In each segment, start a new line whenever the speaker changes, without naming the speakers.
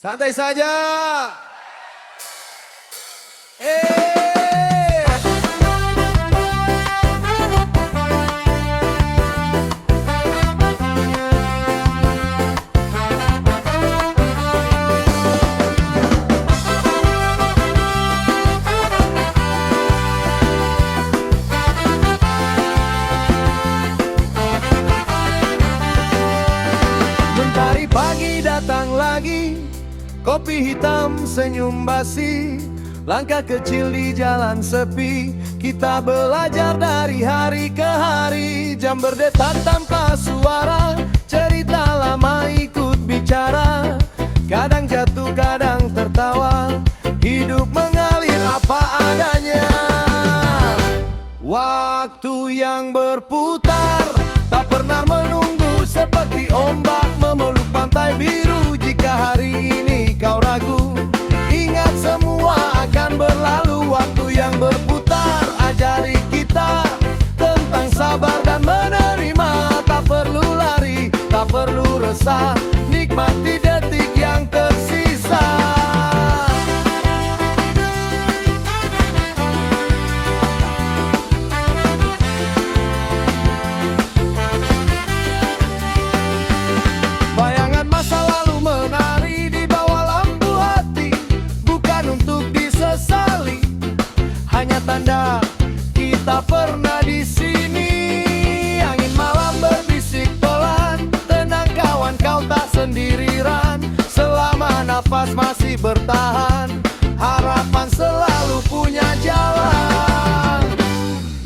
Santai saja. Mentari pagi datang lagi, kopi hitam senyum basi, langkah kecil di jalan sepi. Kita belajar dari hari ke hari, jam berdetak tanpa suara, cerita lama ikut bicara. Kadang jatuh, kadang tertawa, hidup mengalir apa adanya. Waktu yang berputar, tak pernah menunggu, seperti ombak memeluk pantai biru. Jika hari ini kau ragu, ingat semua akan berlalu. Waktu yang berputar ajari kita tentang sabar dan menerima. Tak perlu lari, tak perlu resah, nikmati detik yang tersisa. Bayangan masa lalu menari di bawah lampu hati, bukan untuk disesali, hanya tanda kita pernah di sini. Angin malam berbisik pelan, tenang kawan, kau tak sendirian. Selama nafas masih bertahan, harapan selalu punya jalan.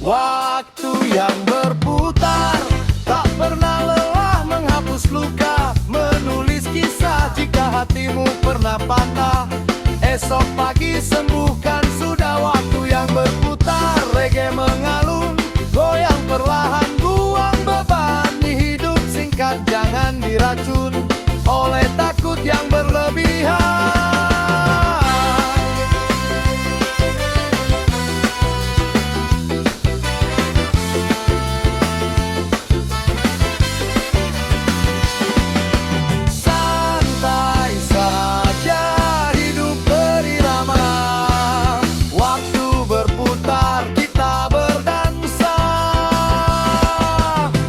Waktu yang berputar, tak pernah lelah menghapus luka, menulis kisah jika hatimu pernah patah. Esok pagi sembuhkan sudah. Waktu yang berputar, reggae mengalun, goyang perlahan, buang beban. Hidup singkat, jangan diracun oleh takut yang berlebihan. Santai saja, hidup berirama. Waktu berputar, kita berdansa.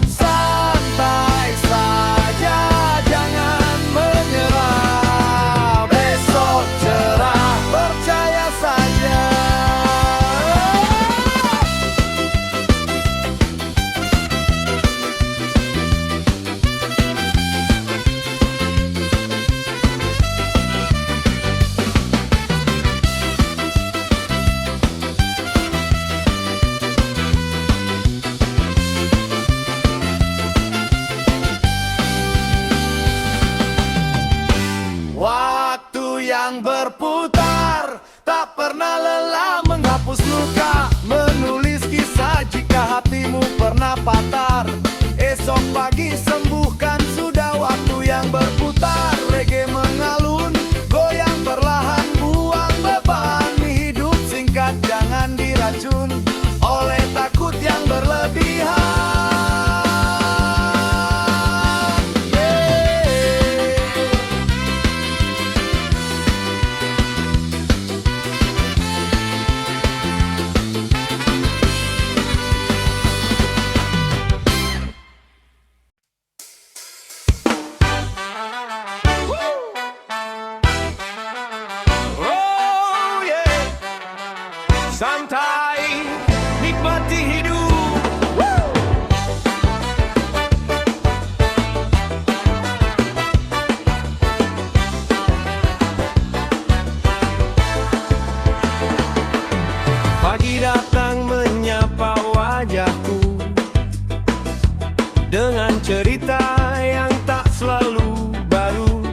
Santai saja, jangan menyerah. Besok cerah, percaya saja. Waktu yang berputar, tak pernah lelah menghapus luka, menulis kisah jika hatimu pernah patah. Esok pagi sembuhkan sudah. Waktu yang berputar, reggae mengalun, goyang perlahan, buang beban. Hidup singkat, jangan diracun oleh takut yang berlebihan. Oh yeah, santai, nikmati hidup. Pagi datang menyapa wajahku dengan cerita yang tak selalu baru.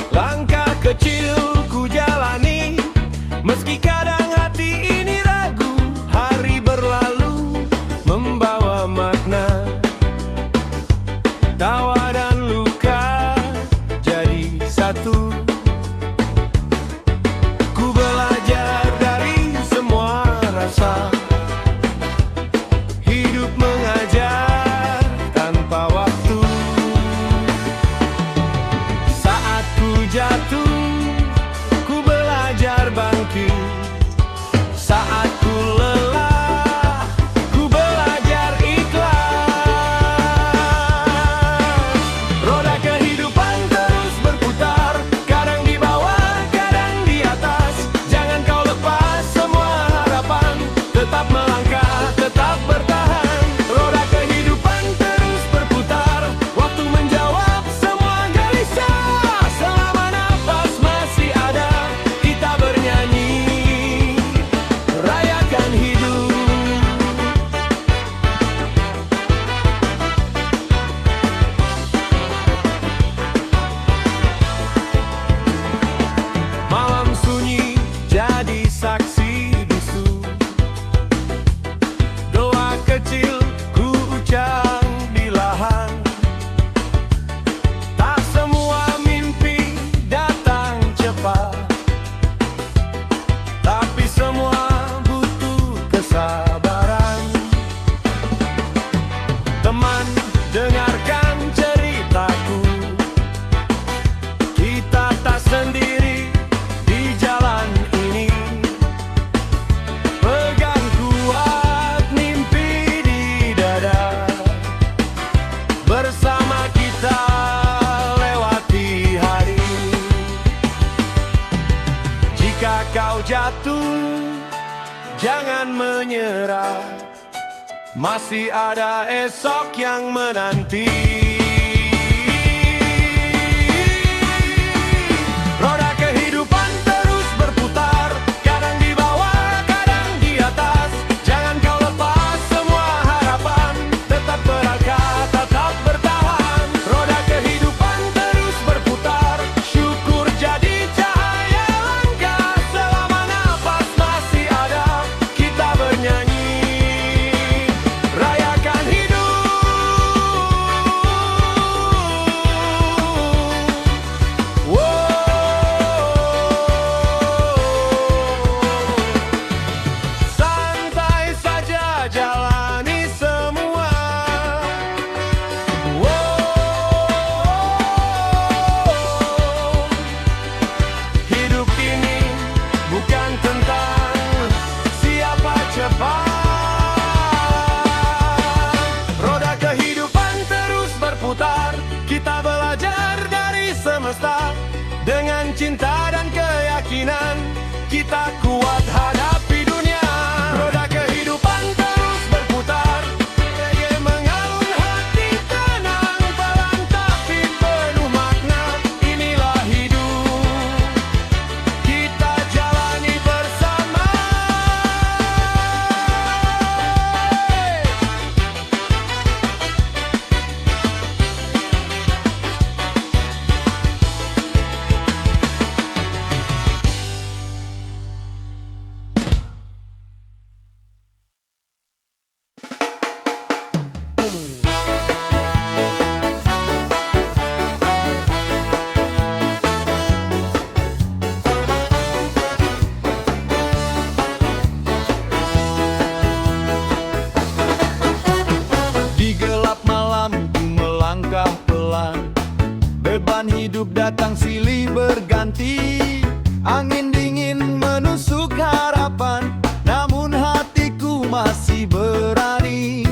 Langkah kecil ku jalani, meski kadang hati ini ragu. Hari berlalu membawa makna, tawa dan luka jadi satu. Ku belajar dari semua rasa, hidup mengajar tanpa jatuh, jangan menyerah. Masih ada esok yang menanti. Roda kehidupan terus berputar, kadang di bawah, kadang di atas. Jangan kau lepas semua harapan, tetap berangkat, tetap bertahan. Roda kehidupan terus berputar, syukur jadi cahaya langkah. Selama nafas masih ada, kita bernyanyi, rayakan hidup. Santai saja jalani semua. Hidup ini bukan tentang siapa cepat. Roda kehidupan terus berputar, kita belajar dari semesta. Dengan cinta dan keyakinan, kita kuat hadapi dunia. Roda kehidupan terus berputar, reggae mengalun hati tenang, pelan tapi penuh makna. Inilah hidup, kita jalani bersama. Di gelap malam ku melangkah pelan, beban hidup datang silih berganti. Angin dingin menusuk harapan, namun hatiku masih berani.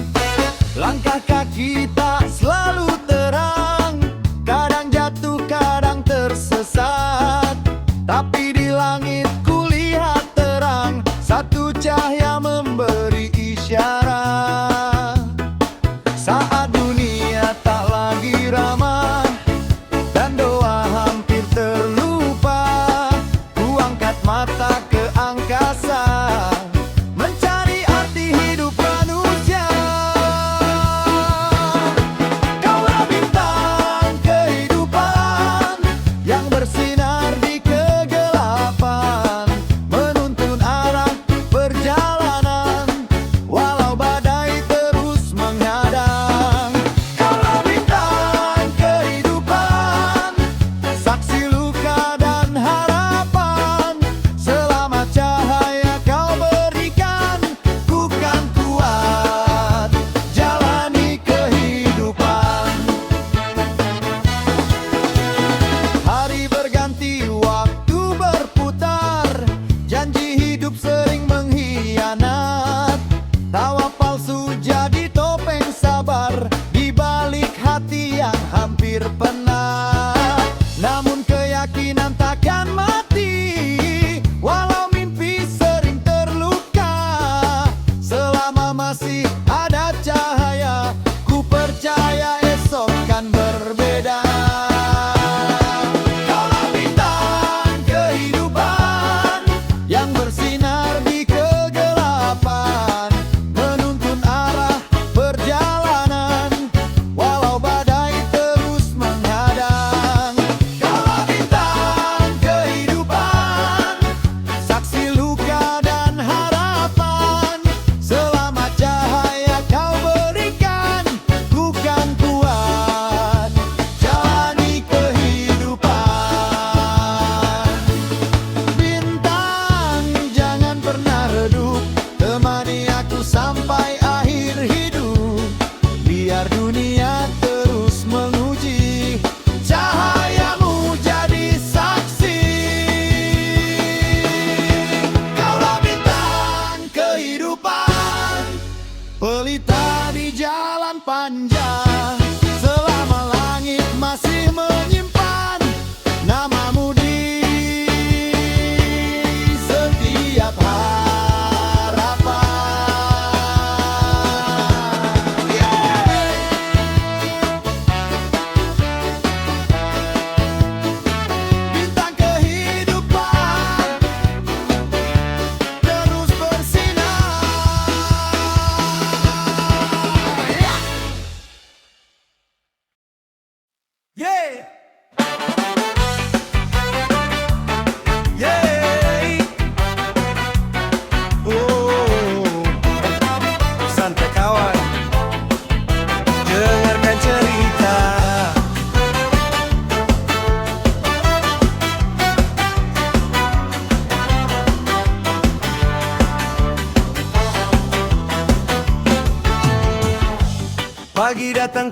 Langkah kaki tak selalu terang, kadang jatuh, kadang tersesat. Tapi di langit ku lihat terang, satu cahaya memberi isyarat. Saat dunia tak lagi ramah dan doa hampir terlupa, ku angkat mata ke angkasa, mencari arti hidup manusia.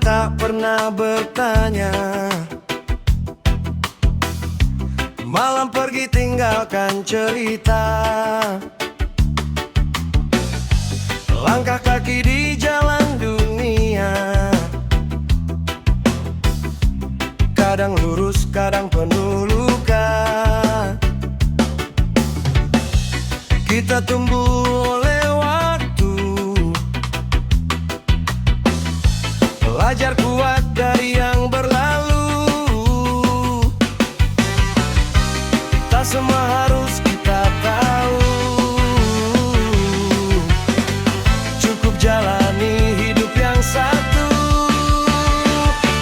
tak pernah bertanya. Malam pergi tinggalkan cerita. Langkah kaki di jalan dunia, kadang lurus, kadang penuh luka. Kita tumbuh oleh waktu, belajar kuat dari yang berlalu. Tak semua harus kita tahu, cukup jalani hidup yang satu.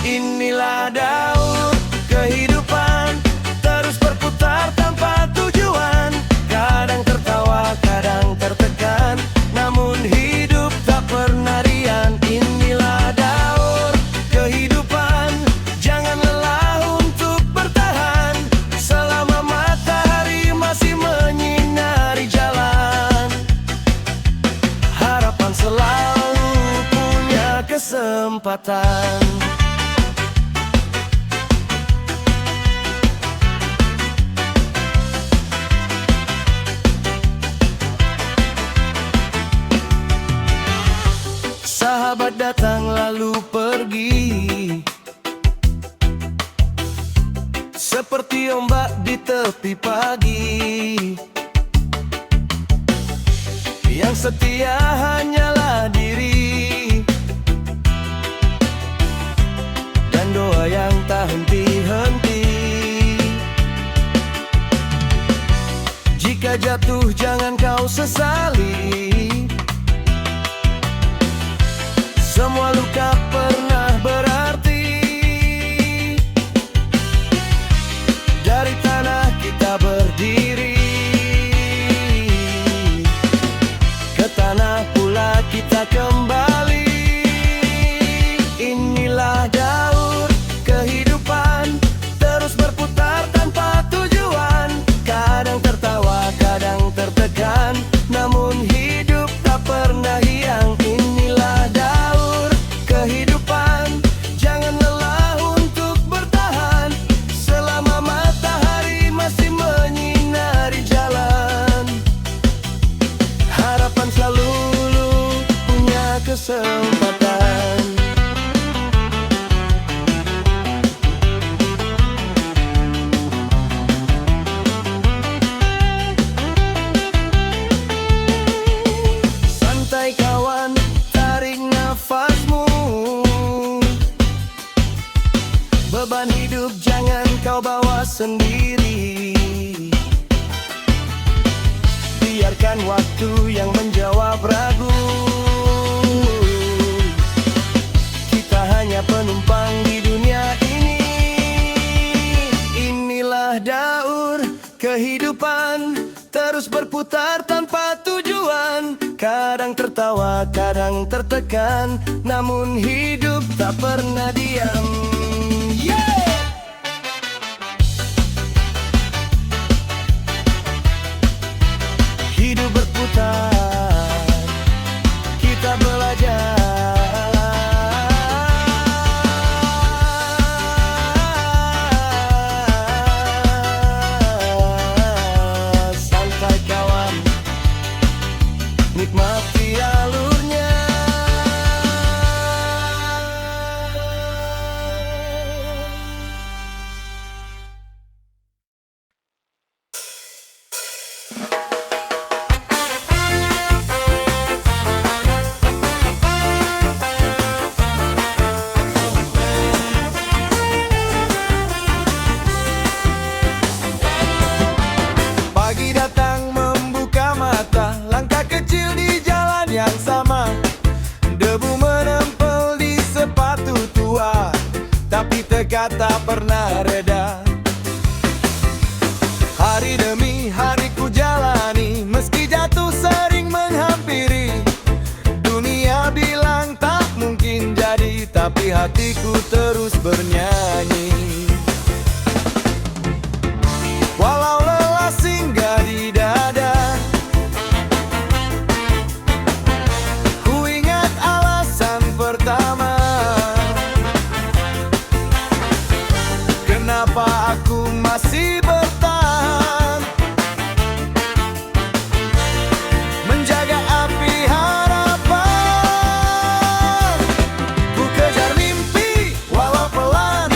Inilah daur kehidupan, terus berputar tanpa tujuan. Kadang tertawa, kadang tertekan, namun hidup tak pernah riang. Inilah daur kehidupan, jangan lelah untuk bertahan selama matahari masih menyinari jalan. Harapan selalu punya kesempatan. Sahabat datang lalu pergi, seperti ombak di tepi pagi. Yang setia hanyalah diri, dan doa yang tak henti-henti. Jika jatuh jangan kau sesali, semua luka pernah berarti. Dari tanah kita berdiri, ke tanah pula kita kembali. Inilah daur kehidupan, terus berputar tanpa tujuan. Kadang tertawa, kadang tertekan, namun hidup tak pernah hilang. Inilah daur kehidupan, jangan lelah untuk bertahan selama matahari masih menyinari jalan. Harapan selalu punya kesempatan. Santai kawan, tarik nafasmu. Beban hidup jangan kau bawa sendiri. Biarkan waktu yang menjawab ragu. Kita hanya penumpang di dunia ini. Inilah daur kehidupan, terus berputar tanpa tujuan. Kadang tertawa, kadang tertekan, namun hidup tak pernah diam. Hidup berputar, kita belajar. Santai kawan, nikmati alurnya. Pagi datang membuka mata, langkah kecil di jalan yang sama. Debu menempel di sepatu tua, tapi tegak tak pernah reda. Hari demi hari ku jalani, meski jatuh sering menghampiri. Dunia bilang tak mungkin jadi, tapi hatiku terus bernyanyi. Walau lelah singgah di dada, ku ingat alasan pertama. mengapa aku masih bertahan menjaga api harapan. Ku kejar mimpi walau pelan,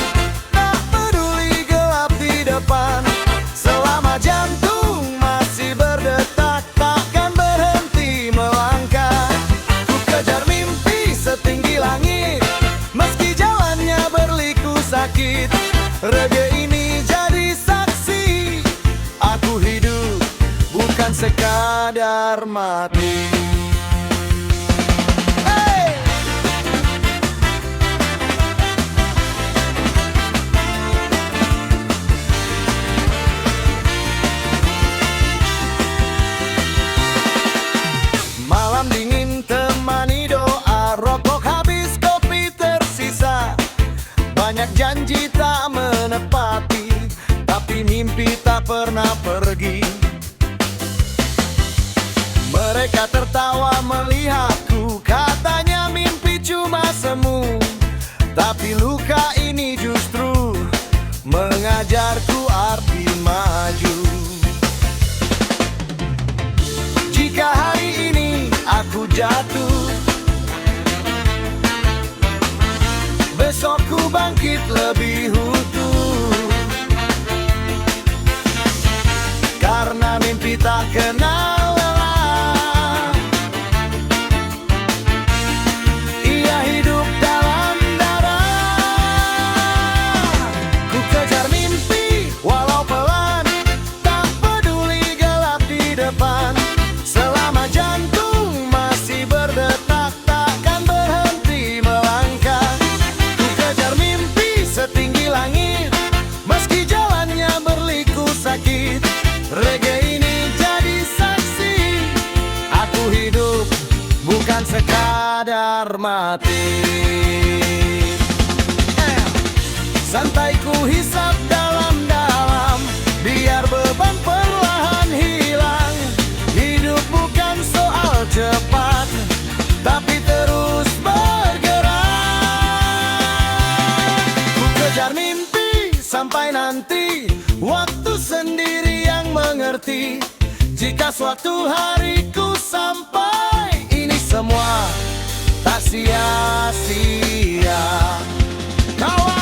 tak peduli gelap di depan. Selama jantung masih berdetak, takkan berhenti melangkah. Ku kejar mimpi setinggi langit, meski jalannya berliku sakit. Reggae ini jadi saksi, aku hidup bukan sekadar mati. Hey! Malam dingin temani doa, rokok habis, kopi tersisa. Banyak janji tak menepati, tapi mimpi tak pernah pergi. Mereka tertawa melihatku, katanya mimpi cuma semu. Tapi luka ini justru mengajarku arti maju. Jika hari ini aku jatuh, besok ku bangkit lebih utuh. Karena mimpi tak kenal lelah, ia hidup dalam darah. Ku kejar mimpi walau pelan, tak peduli gelap di depan. Selama jantung masih berdetak, takkan berhenti melangkah. Ku kejar mimpi setinggi langit, meski jalannya berliku sakit. Reggae ini jadi saksi, aku hidup bukan sekadar mati. Santai ku hisap dalam-dalam, biar beban perlahan hilang. Hidup bukan soal cepat, tapi terus bergerak. Ku kejar mimpi sampai nanti waktu sendiri yang mengerti. Jika suatu hari ku sampai, ini semua tak sia-sia. Kawan,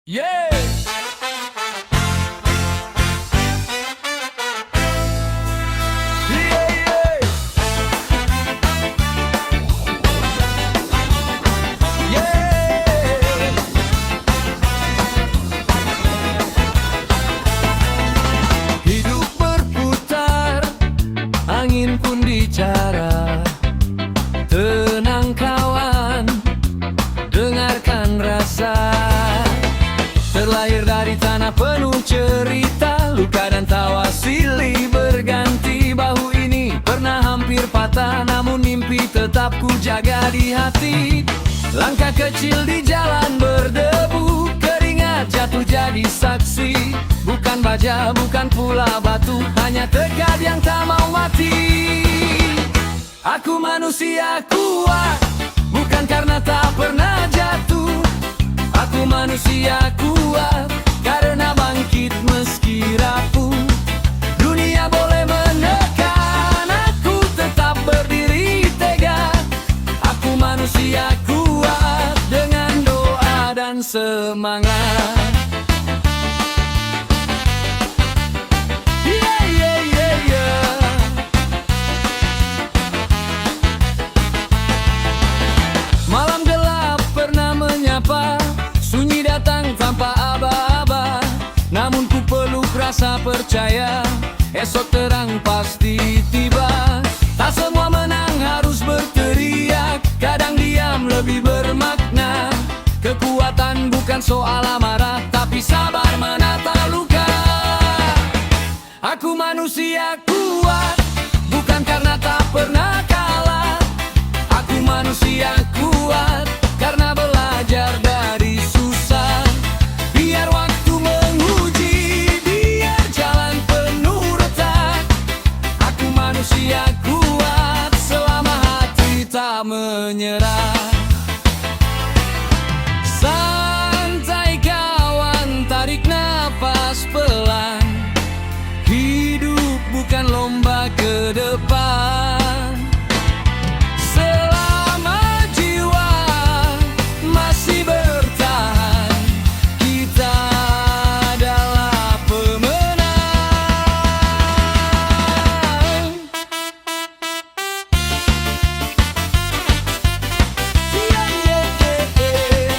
yeah! Hidup berputar, angin pun bicara. Tenang kawan, dengarkan rasa. Terlahir dari tanah penuh cerita, luka dan tawa silih berganti. Bahu ini pernah hampir patah, namun mimpi tetap ku jaga di hati. Langkah kecil di jalan berdebu, keringat jatuh jadi saksi. Bukan baja, bukan pula batu, hanya tekad yang tak mau mati. Aku manusia kuat, bukan karena tak pernah jatuh. Aku manusia kuat karena bangkit meski rapuh. Dunia boleh menekan, aku tetap berdiri tegak. Aku manusia kuat dengan doa dan semangat. Yeah, yeah, yeah, yeah. Malam gelap pernah menyapa, sunyi datang tanpa aba-aba. Namun ku peluk rasa percaya, esok terang pasti tiba. Tak semua menang harus berteriak, kadang diam lebih bermakna. Kekuatan bukan soal amarah, tapi sabar menata
pernah kalah. Aku manusia kuat karena belajar dari susah. Biar waktu menguji, biar jalan penuh retak. Aku manusia kuat selama hati tak menyerah. Santai kawan, tarik nafas pelan. Hidup bukan lomba ke depan. Selama jiwa masih bertahan, kita adalah pemenang. Yeah, yeah, yeah, yeah.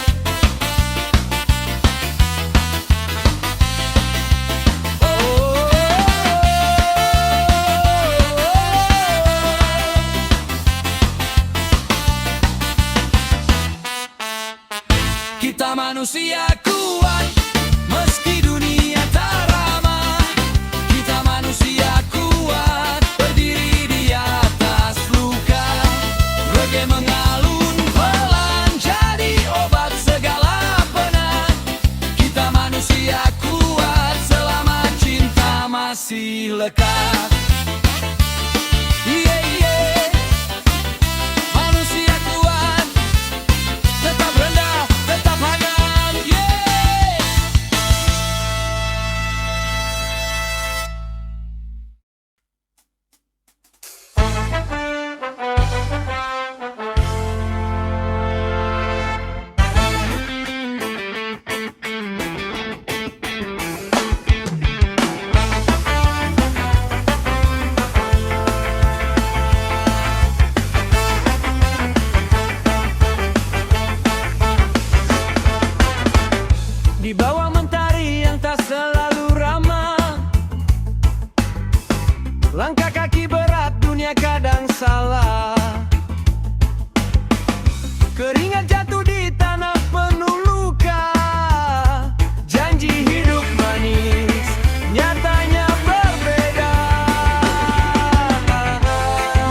Kita manusia kuat, meski dunia tak ramah. Kita manusia kuat, berdiri di atas luka. Reggae mengalun pelan, jadi obat segala penat. Kita manusia kuat, selama cinta masih lekat. Yeah, yeah. Manusia kuat, tetap rendah, tetap hangat, yeah. Di bawah mentari yang tak selalu ramah, langkah kaki berat, dunia kadang salah. Keringat jatuh di tanah penuh luka. Janji hidup manis, nyatanya berbeda.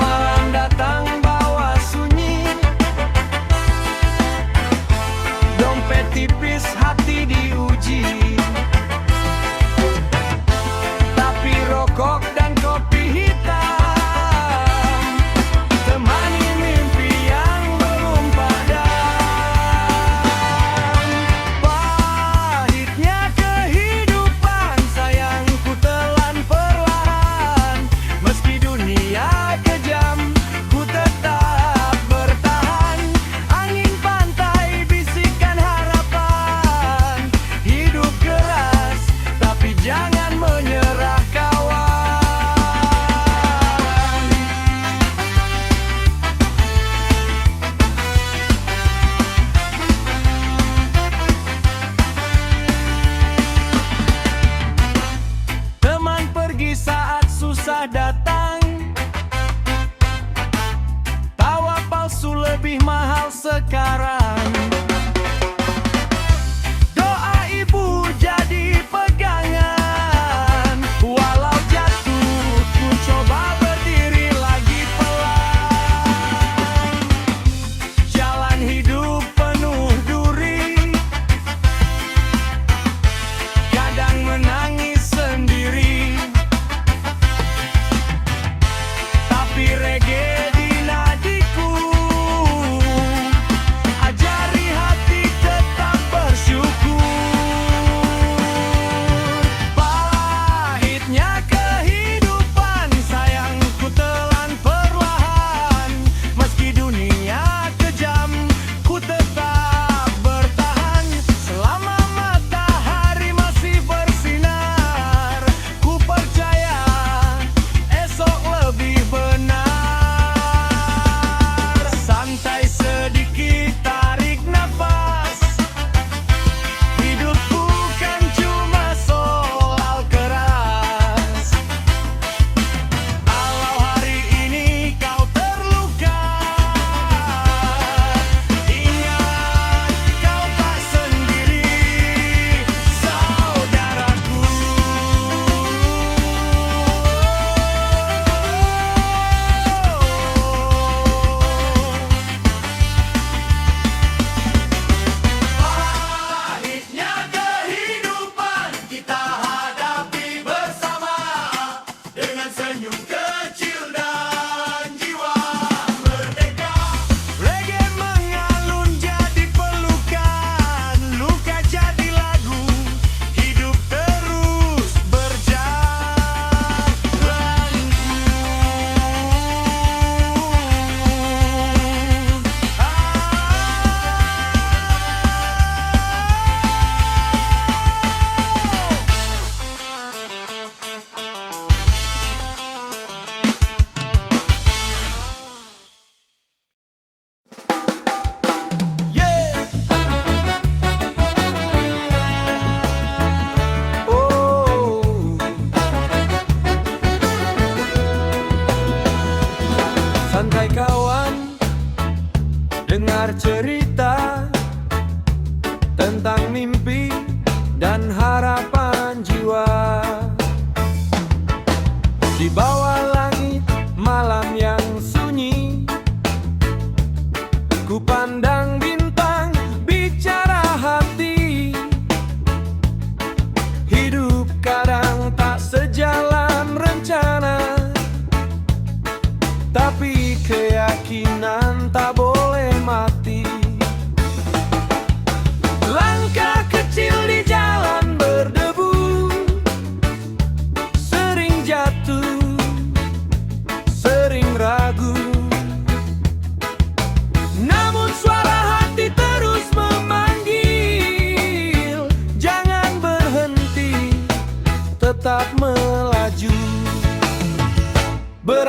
Malam datang bawa sunyi, dompet tipis, hati diuji. Tapi rokok dan kopi hitam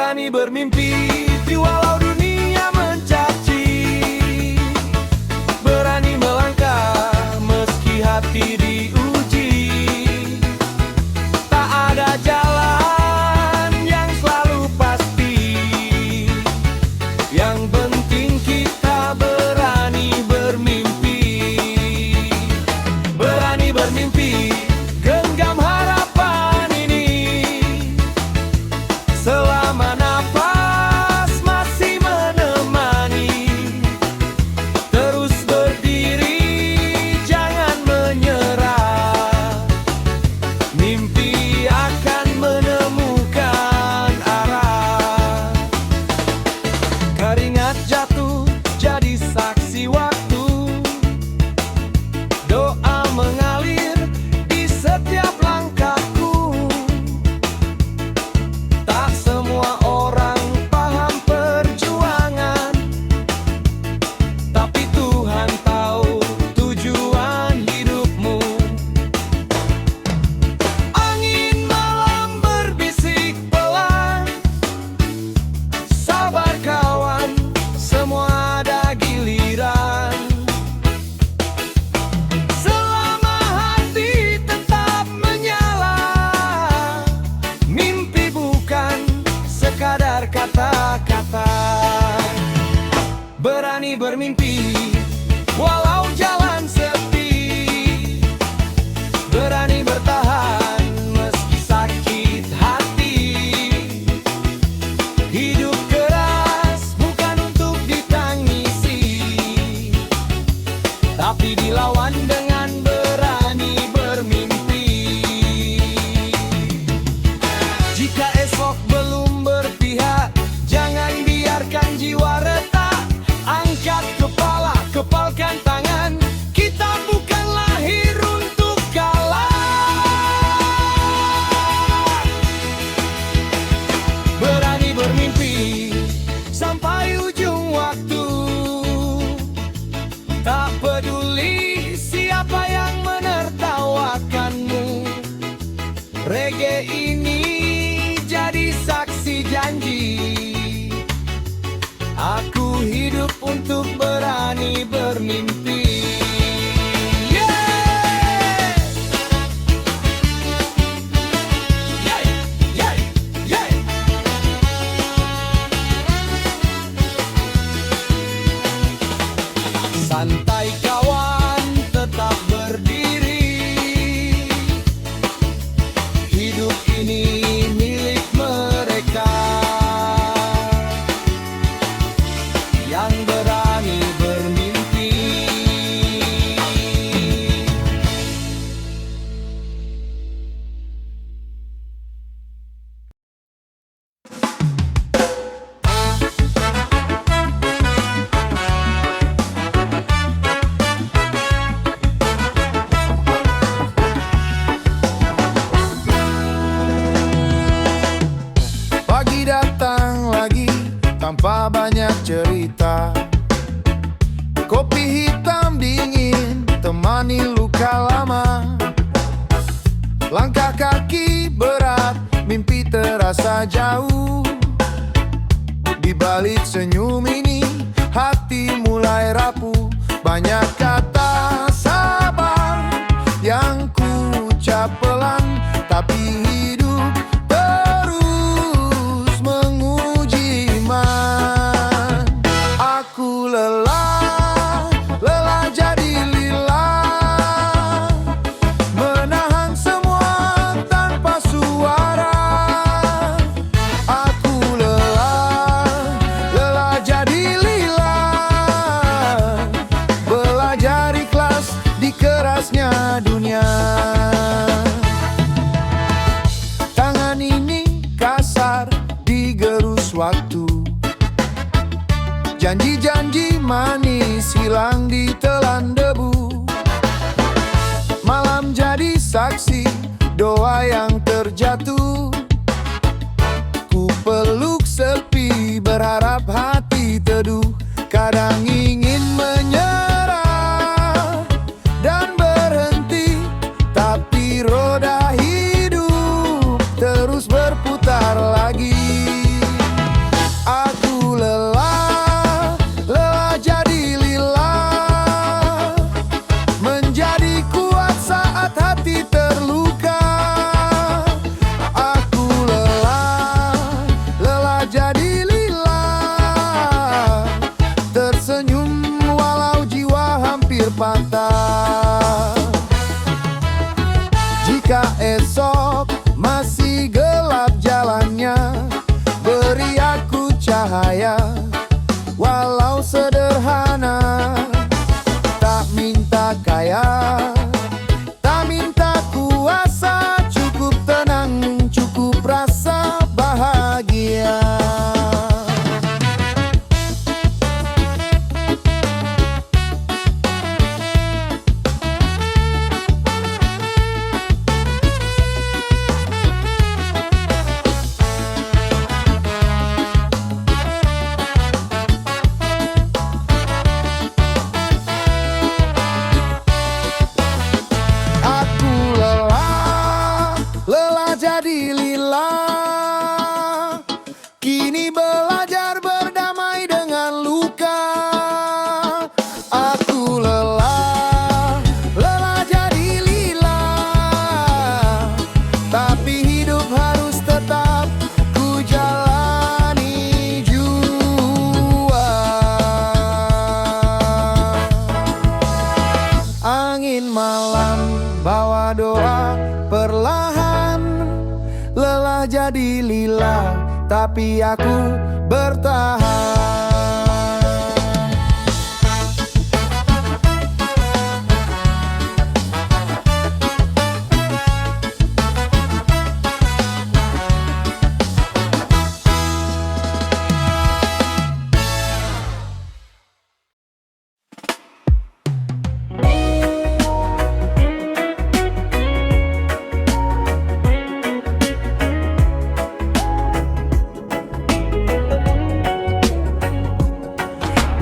Berani bermimpi walau dunia mencaci, berani melangkah meski hati diuji. Tak ada jalan yang selalu pasti, yang penting kita berani bermimpi. Berani bermimpi, genggam harapan ini. Selama nafas masih menemani, terus berdiri, jangan menyerah. Mimpi akan menemukan arah. Keringat jatuh jadi saksi waktu, doa mengalir di setiap langkahku. Tak semua orang paham perjuangan, tapi Tuhan tahu tujuan hidupmu. Angin malam berbisik pelan, sabar kawan, semua ada giliran. Selama hati tetap menyala, mimpi bukan sekadar kata-kata. Berani bermimpi walau jalan sepi, berani bertahan meski sakit hati. Hidup keras bukan untuk ditangisi, tapi dilawan dengan berani bermimpi. Jika esok belum berpihak, jangan biarkan jiwa retak. Angkat kepala, kepalkan tangan, kita bukan lahir untuk kalah. Berani bermimpi sampai ujung waktu, tak peduli siapa yang menertawakanmu. Reggae ini jadi saksi janji, aku hidup untuk berani bermimpi. Yeah! Yeah, yeah, yeah. Santai kawan, tetap berdiri. Hidup ini milik mereka yang berani bermimpi. Pagi datang lagi tanpa banyak cerita, kopi hitam dingin temani luka lama. Langkah kaki berat, mimpi terasa jauh. Di balik senyum ini, hati mulai rapuh. Banyak kata sabar yang ku ucap pelan, tapi hidup terus menguji iman. Aku lelah, lelah jadi lillah, menahan semua tanpa suara. Aku lelah, lelah jadi lillah, belajar ikhlas di kerasnya dunia. Tangan ini kasar digerus waktu, janji-janji manis hilang ditelan debu. Malam jadi saksi doa yang terjatuh. Ku peluk sepi berharap hati teduh. Kadang ingin menyerah dan berhenti, tapi roda hidup terus berputar lagi. jika esok masih gelap jalannya, beri aku cahaya walau sederhana. Tak minta kaya, tak minta kuasa, cukup tenang, cukup rasa bahagia. Jadi lila, kini belajar berdamai dengan luka. Aku lelah, lelah jadi lila, tapi hidup harus tetap ku jalani jua. Angin malam bawa doa perlahan, lelah jadi lila, tapi aku bertahan.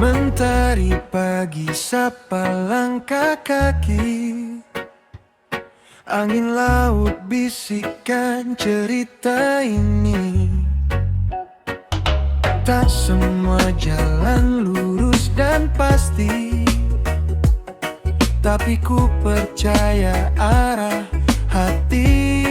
Mentari pagi sapa langkah kaki, angin laut bisikan cerita ini. Tak semua jalan lurus dan pasti, tapi ku percaya arah hati.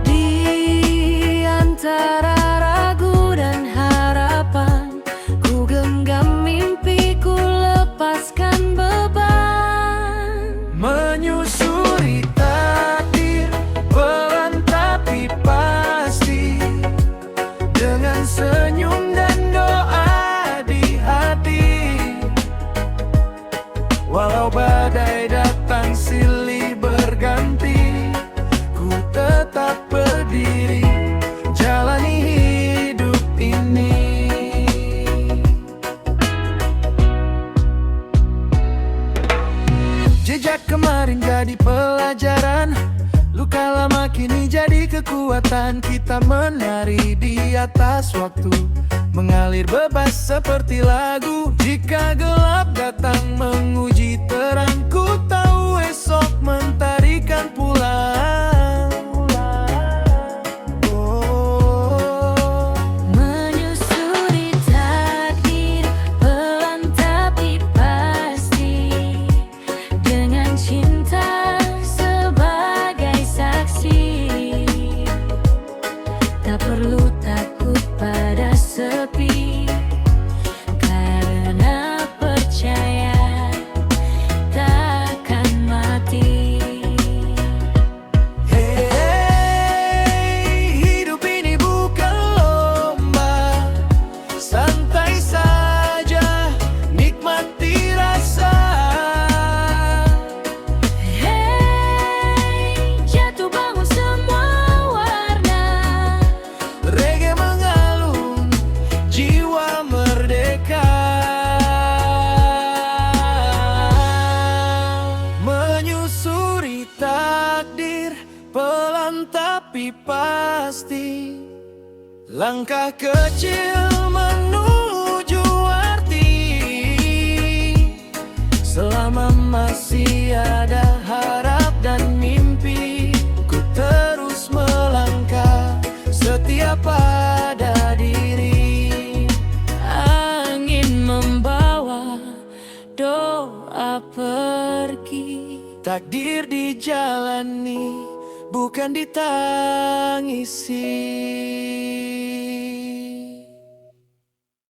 Di antara ragu dan harapan, ku genggam mimpi, ku lepaskan beban.
Menyusuri takdir, pelan tapi pasti, dengan senyum dan doa di hati. Walau badai datang silih berganti, ku tetap berdiri, jalani hidup ini. Jejak kemarin jadi pelajaran, luka lama kini jadi kekuatan. Kita menari di atas waktu, mengalir bebas seperti lagu. Jika gelap datang menguji terang, ku tahu esok mentarikan pulang.
Menyusuri takdir, pelan tapi pasti, dengan cinta sebagai saksi. Tak perlu takut pada sepi, karena percaya takkan mati.
Hey, hidup ini bukan lomba, santai saja, nikmati rasa.
Hey, jatuh bangun semua warna,
Reggae mengalun, jiwa merdeka. Menyusuri takdir, pelan tapi pasti, langkah kecil menuju arti. Selama masih ada harap dan mimpi, ku terus melangkah setia pada diri.
angin membawa, doa pergi.
Takdir dijalani, bukan ditangisi.